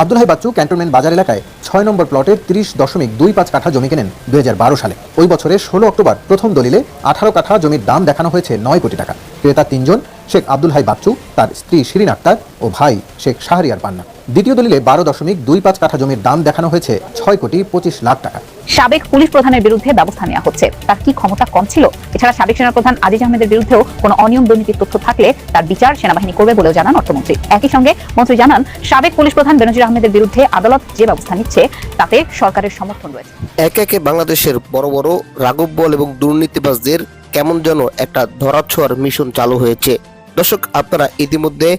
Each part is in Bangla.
আব্দুল হাই বাচ্চু ক্যান্টনমেন্ট বাজার এলাকায় 6 নম্বর প্লটের 30.25 কাঠা জমি কেনেন 2012 সালে। ওই বছরের 16 অক্টোবর প্রথম দলিলে 18 কাঠা জমির দাম দেখানো হয়েছে 9 কোটি টাকা। ক্রেতা 3 জন, শেখ আব্দুল হাই বাচ্চু, তার স্ত্রী শিরিন আক্তার ও ভাই শেখ শাহরিয়ার পান্না। দ্বিতীয় দলিলে 12.25 কাঠা জমির দাম দেখানো হয়েছে 6,25,00,000 টাকা। সাবেক পুলিশ প্রধানের বিরুদ্ধে ব্যবস্থা নেওয়া হচ্ছে, তার কি ক্ষমতা কম ছিল? এছাড়া সাবেক সেনাপ্রধান আজিজ আহমেদের বিরুদ্ধেও কোনো অনিয়ম দুর্নীতির তথ্য থাকলে তার বিচার সেনাবাহিনী করবে বলেও জানান অর্থমন্ত্রী। একই সঙ্গে মন্ত্রী জানান, সাবেক পুলিশ প্রধান বেনজির আহমেদের বিরুদ্ধে আদালত যে ব্যবস্থা নিচ্ছে তাতে সরকারের সমর্থন রয়েছে। একে একে বাংলাদেশের বড় বড় রাঘব বল এবং দুর্নীতিবাজদের কেমন যেন একটা ধরাছোঁয়ার মিশন চালু হয়েছে। দর্শক, আপনারা ইতিমধ্যে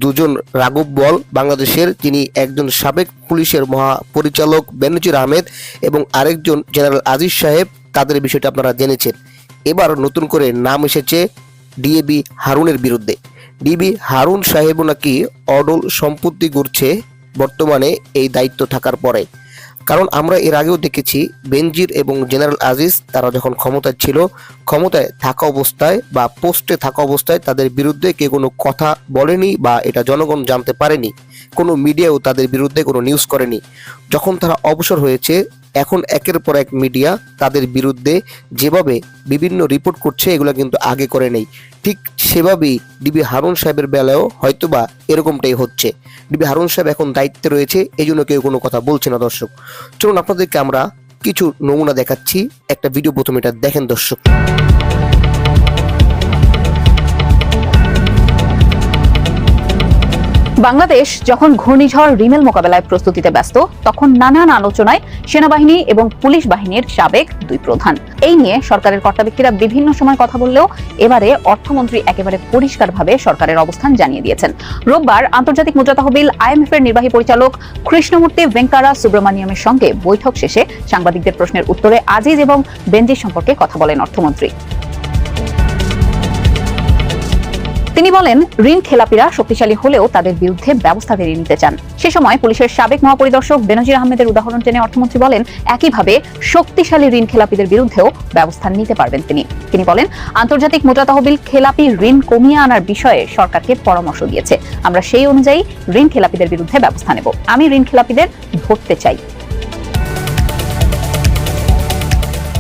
দুজন রাঘব বল বাংলাদেশের, যিনি একজন সাবেক পুলিশের মহাপরিচালক বেনজির আহমেদ এবং আরেকজন জেনারেল আজিজ সাহেব, তাদের বিষয়টা আপনারা জেনেছেন। এবার নতুন করে নাম এসেছে ডিএবি হারুনের বিরুদ্ধে। ডিবি হারুন সাহেবও নাকি অডল সম্পত্তি গড়ছে বর্তমানে এই দায়িত্ব থাকার পরে। কারণ আমরা এর আগেও দেখেছি বেনজির এবং জেনারেল আজিজ তারা যখন ক্ষমতায় ছিল, ক্ষমতায় থাকা অবস্থায় বা পোস্টে থাকা অবস্থায় তাদের বিরুদ্ধে কেউ কোনো কথা বলেনি বা এটা জনগণ জানতে পারেনি, কোনো মিডিয়াও তাদের বিরুদ্ধে কোনো নিউজ করেনি। যখন তারা অবসর হয়েছে, এখন একের পর এক মিডিয়া তাদের বিরুদ্ধে যেভাবে বিভিন্ন রিপোর্ট করছে, এগুলো কিন্তু আগে করে নেই। ঠিক সেভাবেই ডিবি হারুন সাহেবের বেলায়ও হয়তোবা এরকমটাই হচ্ছে। ডিবি হারুন সাহেব এখন দায়িত্বে রয়েছে, এই জন্য কেউ কোনো কথা বলছে না। দর্শক, চলুন আপনাদেরকে আমরা কিছু নমুনা দেখাচ্ছি। একটা ভিডিও প্রথমে এটা দেখেন দর্শক। বাংলাদেশ যখন ঘূর্ণিঝড় রিমেল মোকাবেলায় প্রস্তুতিতে ব্যস্ত, তখন নানান আলোচনায় সেনাবাহিনী এবং পুলিশ বাহিনীর সাবেক দুই প্রধান এই নিয়ে সরকারের কর্তা ব্যক্তিরা বিভিন্ন সময় কথা বললেও এবারে অর্থমন্ত্রী একেবারে পরিষ্কারভাবে সরকারের অবস্থান জানিয়ে দিয়েছেন। রোববার আন্তর্জাতিক মুদ্রা তহবিল IMF এর নির্বাহী পরিচালক কৃষ্ণমূর্তি ভেঙ্কারা সুব্রমণিয়ামের সঙ্গে বৈঠক শেষে সাংবাদিকদের প্রশ্নের উত্তরে আজিজ এবং বেনজির সম্পর্কে কথা বলেন অর্থমন্ত্রী। তিনি বলেন, ঋণ খেলাপিরা শক্তিশালী হলেও তাদের বিরুদ্ধে ব্যবস্থা বেরিয়ে নিতে চান। সে সময় পুলিশের সাবেক মহাপরিদর্শক বেনজির আহমেদের উদাহরণ টেনে অর্থমন্ত্রী বলেন, একইভাবে শক্তিশালী ঋণ খেলাপিদের বিরুদ্ধেও ব্যবস্থা নিতে পারবেন তিনি বলেন, আন্তর্জাতিক মুদ্রা তহবিল খেলাপি ঋণ কমিয়ে আনার বিষয়ে সরকারকে পরামর্শ দিয়েছে। আমরা সেই অনুযায়ী ঋণ খেলাপিদের বিরুদ্ধে ব্যবস্থা নেব। আমি ঋণ খেলাপিদের ধরতে চাই।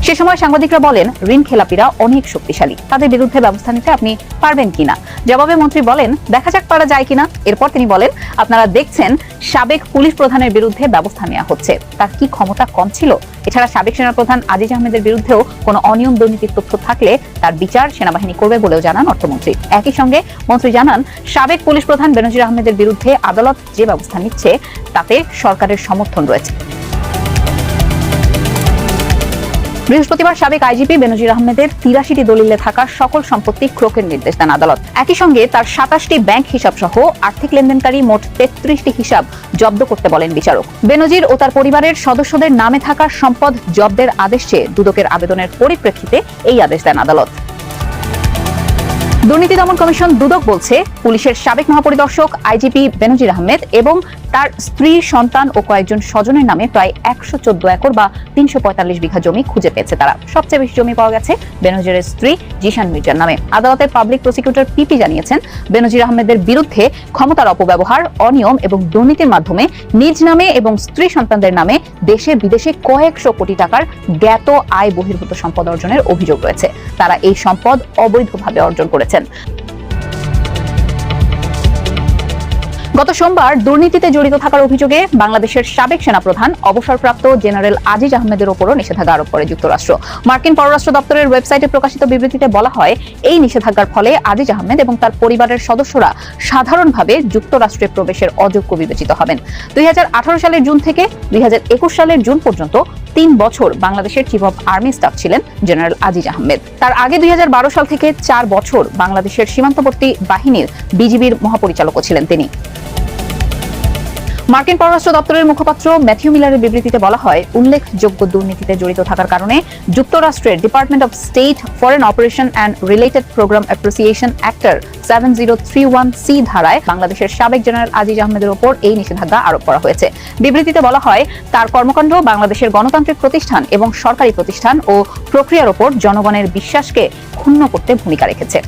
সে সময় সাংবাদিকরা বলেন, ঋণ খেলাপিরা অনেক শক্তিশালী, তাদের বিরুদ্ধে ব্যবস্থা নিতে আপনি পারবেন কিনা। জবাবে মন্ত্রী বলেন, দেখা যাক পারা যায় কিনা। এরপর তিনি বলেন, আপনারা দেখছেন সাবেক পুলিশ প্রধানের বিরুদ্ধে ব্যবস্থা নেওয়া হচ্ছে, তার কি ক্ষমতা কম ছিল? এছাড়া সাবেক সেনাপ্রধান আজিজ আহমেদের বিরুদ্ধেও কোনো অনিয়ম দুর্নীতির তথ্য থাকলে তার বিচার সেনাবাহিনী করবে বলেও জানান অর্থমন্ত্রী। একই সঙ্গে মন্ত্রী জানান, সাবেক পুলিশ প্রধান বেনজির আহমেদের বিরুদ্ধে আদালত যে ব্যবস্থা নিচ্ছে তাতে সরকারের সমর্থন রয়েছে। বৃহস্পতিবার সাবেক আইজিপি বেনজির আহমেদের 83টি দলিলে থাকা সকল সম্পত্তি ক্রোকের নির্দেশ দেন আদালত। একই সঙ্গে তার 27টি ব্যাংক হিসাব সহ আর্থিক লেনদেনকারী মোট 33টি হিসাব জব্দ করতে বলেন বিচারক। বেনজির ও তার পরিবারের সদস্যদের নামে থাকা সম্পদ জব্দের আদেশ চেয়ে দুদকের আবেদনের পরিপ্রেক্ষিতে এই আদেশ দেন আদালত। দুর্নীতি দমন কমিশন দুদক বলছে, পুলিশের সাবেক মহাপরিদর্শক আইজিপি বেনজির আহমেদ এবং তার স্ত্রী, সন্তান ও কয়েকজন স্বজনের নামে প্রায় 114 একর বা 345 বিঘা জমি খুঁজে পেয়েছে তারা। সবচেয়ে বেশি জমি পাওয়া গেছে বেনজিরের স্ত্রী জিশান মির্জার নামে। আদালতের পাবলিক প্রসিকিউটর পিপি জানিয়েছেন, বেনজির আহমেদের বিরুদ্ধে ক্ষমতার অপব্যবহার, অনিয়ম এবং দুর্নীতির মাধ্যমে নিজ নামে এবং স্ত্রী সন্তানদের নামে দেশে বিদেশে কয়েকশো কোটি টাকার জ্ঞাত আয় বহির্ভূত সম্পদ অর্জনের অভিযোগ রয়েছে। তারা এই সম্পদ অবৈধভাবে অর্জন করেছেন। গত সোমবার দুর্নীতিতে জড়িত থাকার অভিযোগে বাংলাদেশের সাবেক সেনাপ্রধান অবসরপ্রাপ্ত জেনারেল আজিজ আহমেদের ওপরও নিষেধাজ্ঞা আরোপ করে যুক্তরাষ্ট্র। মার্কিন পররাষ্ট্র দপ্তরের ওয়েবসাইটে প্রকাশিত বিবৃতিতে বলা হয়, এই নিষেধাজ্ঞার ফলে আজিজ আহমেদ এবং তার পরিবারের সদস্যরা সাধারণভাবে যুক্তরাষ্ট্রে প্রবেশের অযোগ্য বিবেচিত হবেন। 2018 সালের জুন থেকে 2021 সালের জুন পর্যন্ত 3 বছর বাংলাদেশের চিফ অব আর্মি স্টাফ ছিলেন জেনারেল আজিজ আহমেদ। তার আগে 2012 সাল থেকে 4 বছর বাংলাদেশের সীমান্তবর্তী বাহিনীর বিজিবির মহাপরিচালকও ছিলেন তিনি। মার্কিন পররাষ্ট্র দপ্তরের মুখপাত্র ম্যাথিউ মিলারের বিবৃতিতে বলা হয়, উল্লেখযোগ্য দুর্নীতিতে জড়িত থাকার কারণে যুক্তরাষ্ট্রের department of state foreign operation and related program appreciation অ্যাক্টের 7031C ধারায় বাংলাদেশের সাবেক জেনারেল আজিজ আহমেদের ওপর এই নিষেধাজ্ঞা আরোপ করা হয়েছে। বিবৃতিতে বলা হয়, তার কর্মকাণ্ড বাংলাদেশের গণতান্ত্রিক প্রতিষ্ঠান এবং সরকারি প্রতিষ্ঠান ও প্রক্রিয়ার ওপর জনগণের বিশ্বাসকে ক্ষুণ্ণ করতে ভূমিকা রেখেছে।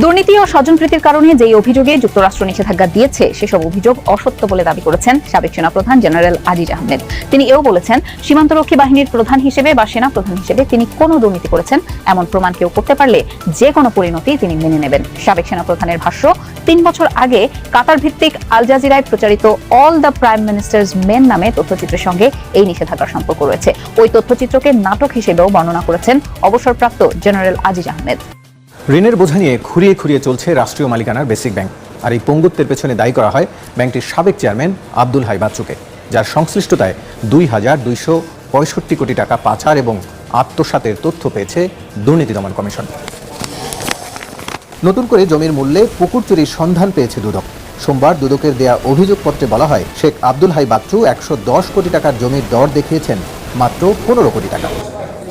দুর্নীতি ও স্বজনপ্রীতির কারণে যেই অভিযোগে যুক্তরাষ্ট্র নিষেধাজ্ঞা দিয়েছে সেসব অভিযোগ অসত্য বলে দাবি করেছেন সাবেক সেনাপ্রধান জেনারেল আজিজ আহমেদ। তিনি এও বলেছেন, সীমান্তরক্ষী বাহিনীর প্রধান হিসেবে বা সেনা প্রধান হিসেবে তিনি কোনো দুর্নীতি করেছেন এমন প্রমাণ কেউ করতে পারলে যে কোনো পরিণতি তিনি মেনে নেবেন। সাবেক সেনাপ্রধানের ভাষ্য, 3 বছর আগে কাতার ভিত্তিক আল জাজিরায় প্রচারিত all the prime ministers main নামে তথ্যচিত্রের সঙ্গে এই নিষেধাজ্ঞার সম্পর্ক রয়েছে। ওই তথ্যচিত্রকে নাটক হিসেবেও বর্ণনা করেছেন অবসরপ্রাপ্ত জেনারেল আজিজ আহমেদ। ঋণের বোঝা নিয়ে খুঁড়িয়ে খুঁড়িয়ে চলছে রাষ্ট্রীয় মালিকানার বেসিক ব্যাংক। আর এই পঙ্গুত্বের পেছনে দায়ী করা হয় ব্যাংকটির সাবেক চেয়ারম্যান আব্দুল হাই বাচ্চুকে, যার সংশ্লিষ্টতায় 2,265 কোটি টাকা পাচার এবং আত্মসাতের তথ্য পেয়েছে দুর্নীতি দমন কমিশন। নতুন করে জমির মূল্যে পুকুর চুরির সন্ধান পেয়েছে দুদক। সোমবার দুদকের দেয়া অভিযোগপত্রে বলা হয়, শেখ আব্দুল হাই বাচ্চু 110 কোটি টাকার জমির দর দেখিয়েছেন মাত্র 15 কোটি টাকা।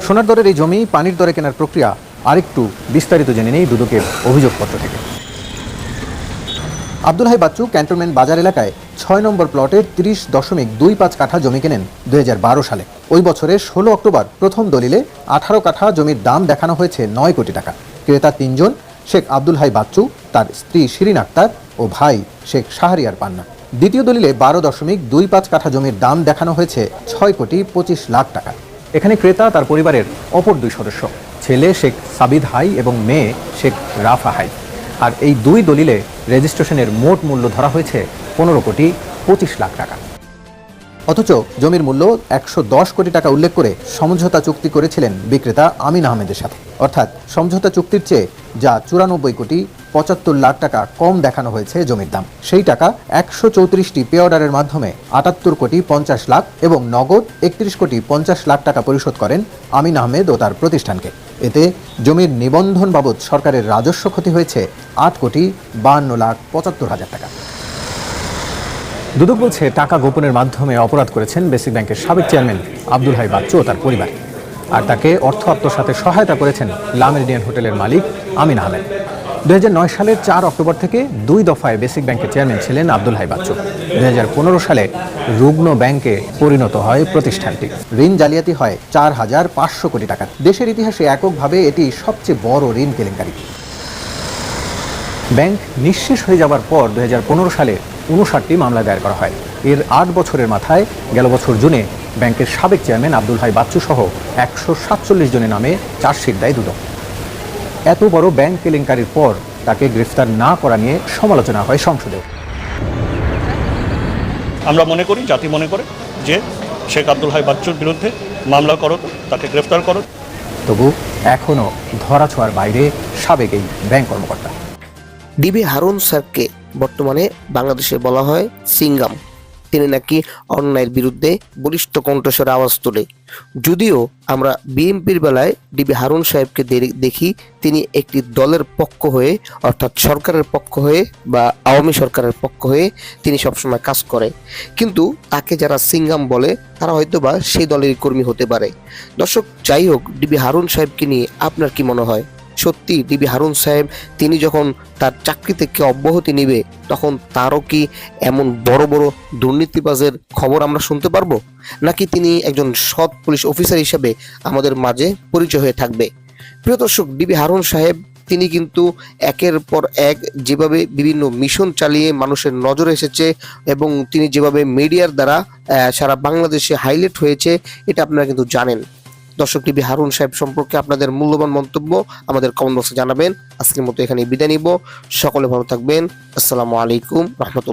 সোনার দরের এই জমি পানির দরে কেনার প্রক্রিয়া আরেকটু বিস্তারিত জেনে নেই দুদকের অভিযোগপত্র থেকে। আব্দুল হাই বাচ্চু ক্যান্টনমেন্ট বাজার এলাকায় 6 নম্বর প্লটের 30.25 কাঠা জমি কেনেন 2012 সালে। ওই বছরের 16 অক্টোবর প্রথম দলিলে 18 কাঠা জমির দাম দেখানো হয়েছে 9 কোটি টাকা। ক্রেতা 3 জন, শেখ আব্দুল হাই বাচ্চু, তার স্ত্রী শিরিন আক্তার ও ভাই শেখ শাহরিয়ার পান্না। দ্বিতীয় দলিলে 12.25 কাঠা জমির দাম দেখানো হয়েছে 6,25,00,000 টাকা। এখানে ক্রেতা তার পরিবারের অপর 2 সদস্য, ছেলে শেখ সাবিদ হাই এবং মেয়ে শেখ রাফা হাই। আর এই 2 দলিলে রেজিস্ট্রেশনের মোট মূল্য ধরা হয়েছে 15,25,00,000 টাকা। অথচ জমির মূল্য 110 কোটি টাকা উল্লেখ করে সমঝোতা চুক্তি করেছিলেন বিক্রেতা আমিন আহমেদের সাথে। অর্থাৎ সমঝোতা চুক্তির চেয়ে যা 94,75,00,000 টাকা কম দেখানো হয়েছে জমির দাম, সেই টাকা 134টি পে অর্ডারের মাধ্যমে 78,50,00,000 এবং নগদ 31,50,00,000 টাকা পরিশোধ করেন আমিন আহমেদ ও তার প্রতিষ্ঠানকে। এতে জমির নিবন্ধন বাবদ সরকারের রাজস্ব ক্ষতি হয়েছে 8,52,75,000 টাকা। দুদক বলছে, টাকা গোপনের মাধ্যমে অপরাধ করেছেন বেসিক ব্যাংকের সাবেক চেয়ারম্যান আব্দুল হাই বাচ্চু ও তার পরিবার। আর তাকে অর্থ আত্মসাতে সহায়তা করেছেন লা মেরিডিয়ান হোটেলের মালিক আমিন আহমেদ। 2009 সালের 4 অক্টোবর থেকে 2 দফায় বেসিক ব্যাংকের চেয়ারম্যান ছিলেন আব্দুল হাই বাচ্চু। 2015 সালে রুগ্ন ব্যাংকে পরিণত হয় প্রতিষ্ঠানটি। ঋণ জালিয়াতি হয় 4,500 কোটি টাকা। দেশের ইতিহাসে এককভাবে এটি সবচেয়ে বড় ঋণ কেলেঙ্কারি। ব্যাংক নিঃশেষ হয়ে যাওয়ার পর 2015 সালে 59টি মামলা দায়ের করা হয়। এর 8 বছরের মাথায় গেল বছর জুনে ব্যাংকের সাবেক চেয়ারম্যান আব্দুল হাই বাচ্চু সহ 147 জনের নামে চার্জশিট দেয় দুদক। এত বড় ব্যাংক কেলেঙ্কারির পর তাকে গ্রেফতার না করা নিয়ে সমালোচনা হয় সংসদেও। আমরা মনে করি, জাতি মনে করে যে শেখ আব্দুল হাই বাচ্চুর বিরুদ্ধে মামলা করো, তাকে গ্রেফতার করো। তবু এখনও ধরাছোঁয়ার বাইরে সাবেক এই ব্যাংক কর্মকর্তা। ডিবি হারুন স্যারকে বর্তমানে বাংলাদেশে বলা হয় সিঙ্গাম। তিনি নাকি অন্যায়ের বিরুদ্ধে বলিষ্ঠ কণ্ঠস্বরে আওয়াজ তোলে। যদিও আমরা বিএনপির বেলায় ডিবি হারুন সাহেবকে দেখি তিনি একটি দলের পক্ষ হয়ে, অর্থাৎ সরকারের পক্ষ হয়ে বা আওয়ামী সরকারের পক্ষ হয়ে তিনি সবসময় কাজ করে। কিন্তু তাকে যারা সিঙ্গাম বলে তারা হয়তোবা সেই দলেরই কর্মী হতে পারে। দর্শক, যাই হোক, ডিবি হারুন সাহেবকে নিয়ে আপনার কি মনে হয়? সত্যি ডিবি হারুন সাহেব তিনি যখন তার চাকরি থেকে অব্যাহতি নেবে তখন তারও কি এমন বড় বড় দুর্নীতিবাজের খবর আমরা শুনতে পারবো, নাকি তিনি একজন সৎ পুলিশ অফিসার হিসেবে আমাদের মাঝে পরিচয় হয়ে থাকবে? প্রিয় দর্শক, ডিবি হারুন সাহেব তিনি কিন্তু একের পর এক যেভাবে বিভিন্ন মিশন চালিয়ে মানুষের নজরে এসেছে এবং তিনি যেভাবে মিডিয়ার দ্বারা সারা বাংলাদেশে হাইলাইট হয়েছে, এটা আপনারা কিন্তু জানেন। দর্শক, ডিবি হারুন সাহেব সম্পর্কে আপনাদের মূল্যবান মন্তব্য আমাদের কমেন্ট বক্সে জানাবেন। আজকের মতো এখানে বিদায় নিব। সকলে ভালো থাকবেন। আসসালামু আলাইকুম রহমতুল্লাহ।